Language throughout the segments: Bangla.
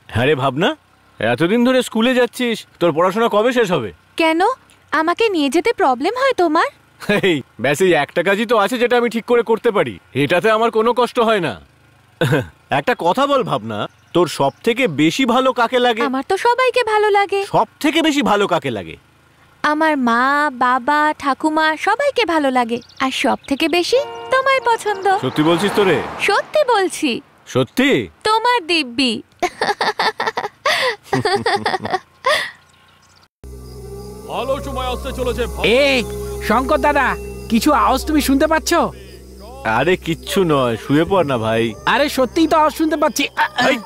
হ্যাঁ রে ভাবনা, এতদিন ধরে স্কুলে যাচ্ছিস, তোর পড়াশোনা কবে শেষ হবে? কেন, আমাকে নিয়ে যেতে প্রবলেম হয় তোমার? এই ব্যাস এই একটা কাজই তো আছে যেটা আমি ঠিক করে করতে পারি, এটাতে আমার কোনো কষ্ট হয় না। একটা কথা বল ভাবনা, তোর সব থেকে বেশি ভালো কাকে লাগে? আমার তো সবাইকে ভালো লাগে। সব থেকে বেশি ভালো কাকে লাগে? আমার মা, বাবা, ঠাকুমা সবাইকে ভালো লাগে, আর সব থেকে বেশি তোমায় পছন্দ। সত্যি বলছিস তো রে? সত্যি বলছি। সত্যি? তোমার দিব্যি। ভালো সময় আসতে চলেছে। এই শঙ্কর দাদা, কিছু আওয়াজ তুমি শুনতে পাচ্ছ? আরে কিচ্ছু নয়, শুয়ে পড় না ভাই। আরে সত্যিই তো আওয়াজ শুনতে পাচ্ছি। এই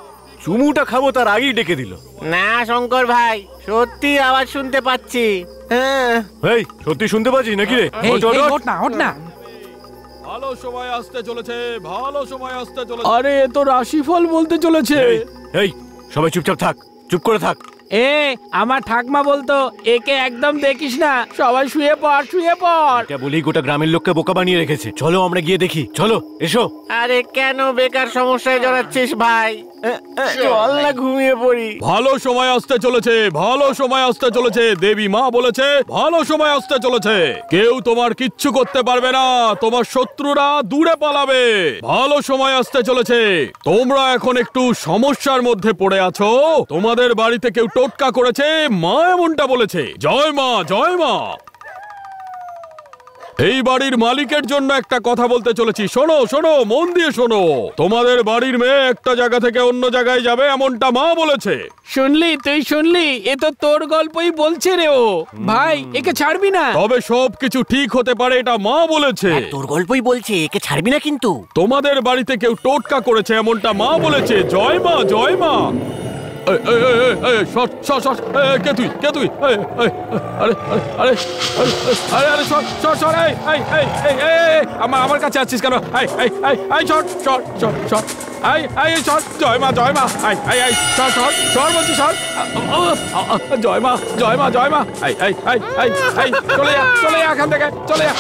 চুমুটা খাবো তার আগেই ডেকে দিল। না শঙ্কর ভাই, সত্যি আওয়াজ শুনতে পাচ্ছি। হ্যাঁ, এই সত্যি শুনতে পাচ্ছিস নাকি রে? এই, ওঠ, ওঠ, এই, ওঠ। ওঠ না, ওঠ না। ভালো সময় আসতে চলেছে, ভালো সময় আসতে চলেছে। আরে এ তো রাশিফল বলতে চলেছে। এই সবাই চুপচাপ থাক, চুপ করে থাক। আমার ঠাকমা বলতো একে একদম দেখিস না, সবাই শুয়ে পড়, শুয়ে পড়। এটা বলেই গোটা গ্রামের লোককে বোকা বানিয়ে রেখেছে। চলো আমরা গিয়ে দেখি, চলো এসো। আরে কেন বেকার সমস্যায় জড়াচ্ছিস ভাই? চল না ঘুমিয়ে পড়ি। ভালো সময় আসতে চলেছে, ভালো সময় আসতে চলেছে। দেবী মা বলেছে ভালো সময় আসতে চলেছে। কেউ তোমার কিচ্ছু করতে পারবে না, তোমার শত্রুরা দূরে পালাবে। ভালো সময় আসতে চলেছে। তোমরা এখন একটু সমস্যার মধ্যে পড়ে আছো। তোমাদের বাড়িতে কেউ টোটকা করেছে, মা এমনটা বলেছে। জয় মা, জয় মা। এই বাড়ির মালিকের জন্য একটা কথা বলতে চলেছি, শোনো শোনো, মন দিয়ে শোনো। তোমাদের বাড়ির মেয়ে একটা জায়গা থেকে অন্য জায়গায় যাবে, এমনটা মা বলেছে। শুনলি, তুই শুনলি? এ তো তোর গল্পই বলছে রে ও। ভাই একে ছাড়বি না। তবে সবকিছু ঠিক হতে পারে, এটা মা বলেছে। তোর গল্পই বলছে, একে ছাড়বি না কিন্তু। তোমাদের বাড়িতে কেউ টোটকা করেছে, এমনটা মা বলেছে। জয় মা, জয় মা। কে তুই, কে তুই? আরে আরে আরে আরে সর সর সর, আমার কাছে আছিস কেন? সর সর সর সর, সর। জয় মা, জয় মা। সর সর সর বলছি, সর। জয় মা, জয় মা, জয় মা। চলে যা, চলে যা এখান থেকে, চলে যা।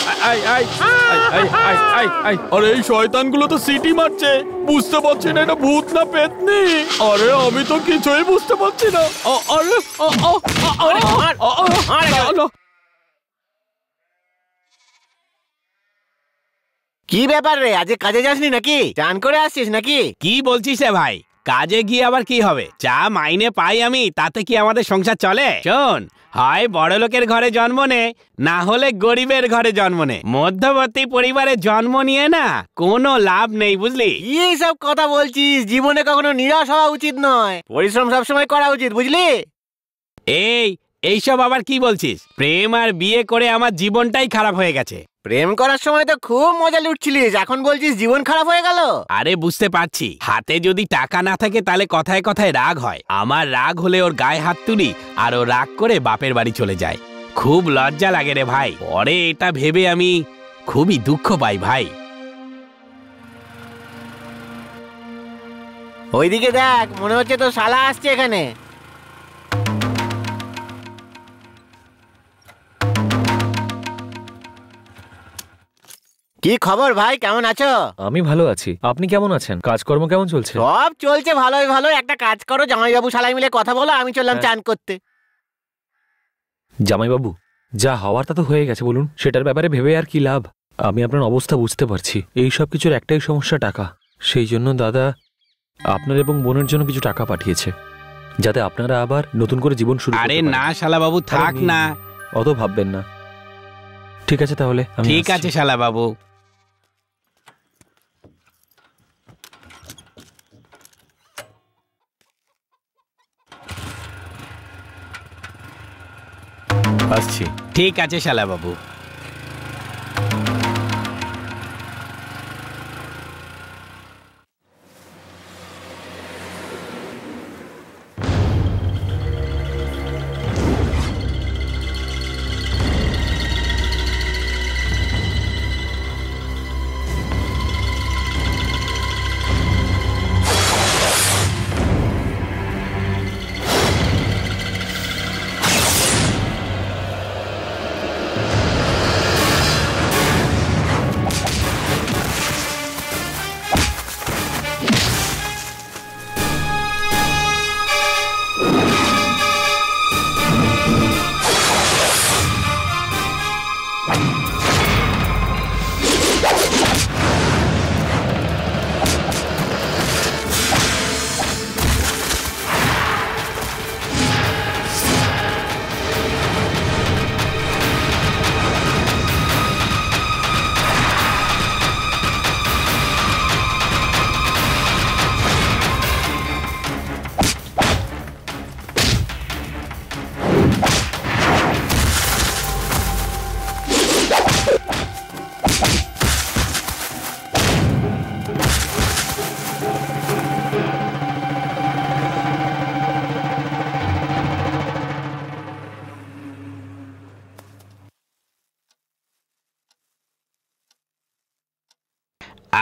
আরে এই শয়তানগুলো তো সিটি মারছে, বুঝতে পারছি না এটা ভূত না পেতনি। আরে আমি তো কিছুই বুঝতে পারছি না। কি ব্যাপার রে, আজ কাজে যাসনি নাকি? চান করে আসছিস নাকি? কি বলছিস রে ভাই? কাজে গিয়ে আবার কি হবে? যা মাইনে পাই আমি, তাতে কি আমাদের সংসার চলে? শোন, হয় বড় লোকের ঘরে জন্ম নে, না হলে গরিবের ঘরে জন্ম নে। মধ্যবর্তী পরিবারে জন্ম নিয়ে না কোনো লাভ নেই, বুঝলি? এই সব কথা বলছিস, জীবনে কখনো নিরাশ হওয়া উচিত নয়, পরিশ্রম সবসময় করা উচিত, বুঝলি? এইসব আবার কি বলছিস? প্রেম আর বিয়ে করে আমার জীবনটাই খারাপ হয়ে গেছে। প্রেম করার সময় তো খুব মজা লুটছিলিস, এখন বলছিস জীবন খারাপ হয়ে গেল। আরে বুঝতে পারছি, হাতে যদি টাকা না থাকে তাহলে কথায় কথায় রাগ হয়। আমার রাগ হলে ওর গায়ে হাত তুলি, আর ও রাগ করে বাপের বাড়ি চলে যায়। খুব লজ্জা লাগে রে ভাই। পরে এটা ভেবে আমি খুবই দুঃখ পাই ভাই। ওইদিকে দেখ, মনে হচ্ছে তো শালা আসছে এখানে। কি খবর ভাই, কেমন আছো? আমি ভালো আছি, আপনি কেমন আছেন? কাজকর্ম কেমন চলছে? সব চলছে ভালোই ভালো। একটা কাজ করো, জামাইবাবু শালাই মিলে কথা বলো, আমি চললাম চান করতে। জামাইবাবু, যা হওয়ার তা তো হয়ে গেছে, বলুন সেটার ব্যাপারে ভেবে আর কি লাভ? আমি আপনার অবস্থা বুঝতে পারছি। এই সব কিছুর একটাই সমস্যা, টাকা। সেই জন্য দাদা আপনার এবং বোনের জন্য কিছু টাকা পাঠিয়েছে, যাতে আপনারা আবার নতুন করে জীবন শুরু করতে পারেন। আরে না শালা বাবু, থাক না, অত ভাববেন না। ঠিক আছে তাহলে। ঠিক আছে শালা বাবু। আসছি। ঠিক আছে শালা বাবু।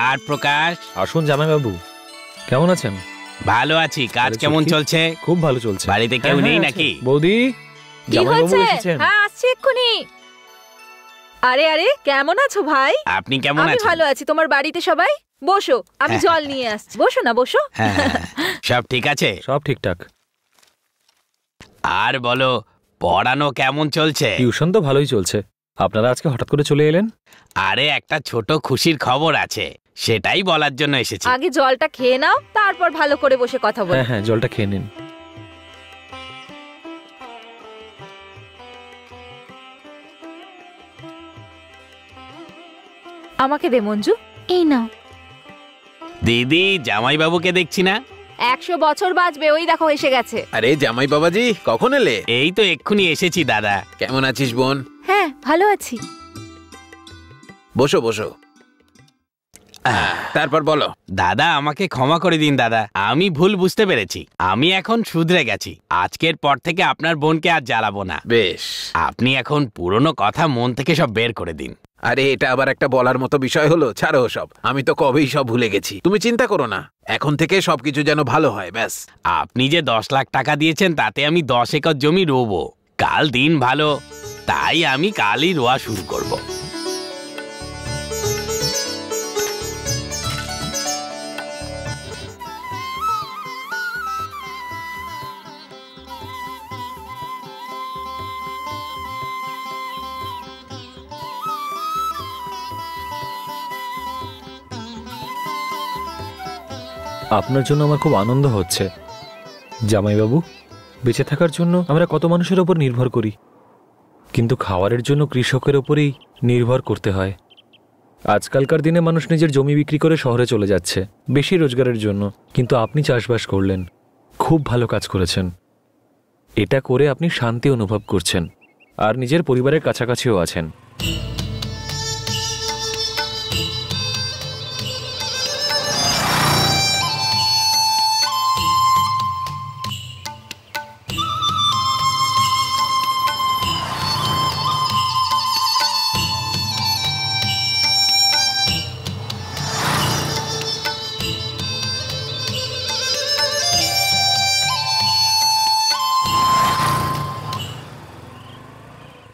আর প্রকাশ, আসুন জামাইবাবু, কেমন আছেন? ভালো আছি। কাজ আরে কেমন সত্যি? চলছে? খুব ভালো চলছে। বাড়িতে কেউ হ্যাঁ, নেই হ্যাঁ, নাকি? আছে। বৌদি, কি জামাইবাবু হয়েছে? এসেছেন। হ্যাঁ, আসছি এক্ষুনি। আরে আরে, কেমন আছো ভাই? আপনি কেমন আমি আছেন? ভালো আছি। তোমার বাড়িতে সবাই? বসো, আমি হ্যাঁ, জল নিয়ে আসছি। বসো না, বসো। হ্যাঁ, সব ঠিক আছে? সব ঠিকঠাক। আর বলো, পড়ানো কেমন চলছে? টিউশন তো ভালোই চলছে। আপনারা আজকে হঠাৎ করে চলে এলেন? আরে একটা ছোট খুশির খবর আছে, সেটাই বলার জন্য এসেছি। আগে জলটা খেয়ে নাও, তারপর ভালো করে বসে কথা বলো। হ্যাঁ হ্যাঁ, জলটা খেয়ে নিন। আমাকে দে মঞ্জু। এই নাও। দিদি, জামাইবাবুকে দেখছি না। 100 বছর বাঁচবে, ওই দেখো এসে গেছে। আরে জামাই বাবাজি, কখন এলে? এই তো এক্ষুনি এসেছি দাদা। কেমন আছিস বোন? হ্যাঁ, ভালো আছি। বসো বসো। তারপর বলো। দাদা, আমাকে ক্ষমা করে দিন দাদা, আমি ভুল বুঝতে পেরেছি। আমি এখন শুধরে গেছি। আজকের পর থেকে আপনার বোনকে আর জ্বালাবো না। বেশ। আপনি এখন পুরনো কথা মন থেকে সব বের করে দিন। আরে এটা আবার একটা বলার মতো বিষয় হলো, ছাড়ো সব। আমি তো কবেই সব ভুলে গেছি, তুমি চিন্তা করো না। এখন থেকে সবকিছু যেন ভালো হয়, ব্যাস। আপনি যে 10 লাখ টাকা দিয়েছেন, তাতে আমি 10 একর জমি রোবো। কাল দিন ভালো, তাই আমি কালই রোয়া শুরু করব। আপনার জন্য আমার খুব আনন্দ হচ্ছে জামাইবাবু। বেঁচে থাকার জন্য আমরা কত মানুষের ওপর নির্ভর করি, কিন্তু খাওয়ারের জন্য কৃষকের ওপরেই নির্ভর করতে হয়। আজকালকার দিনে মানুষ নিজের জমি বিক্রি করে শহরে চলে যাচ্ছে বেশি রোজগারের জন্য, কিন্তু আপনি চাষবাস করলেন, খুব ভালো কাজ করেছেন। এটা করে আপনি শান্তি অনুভব করছেন আর নিজের পরিবারের কাছাকাছিও আছেন।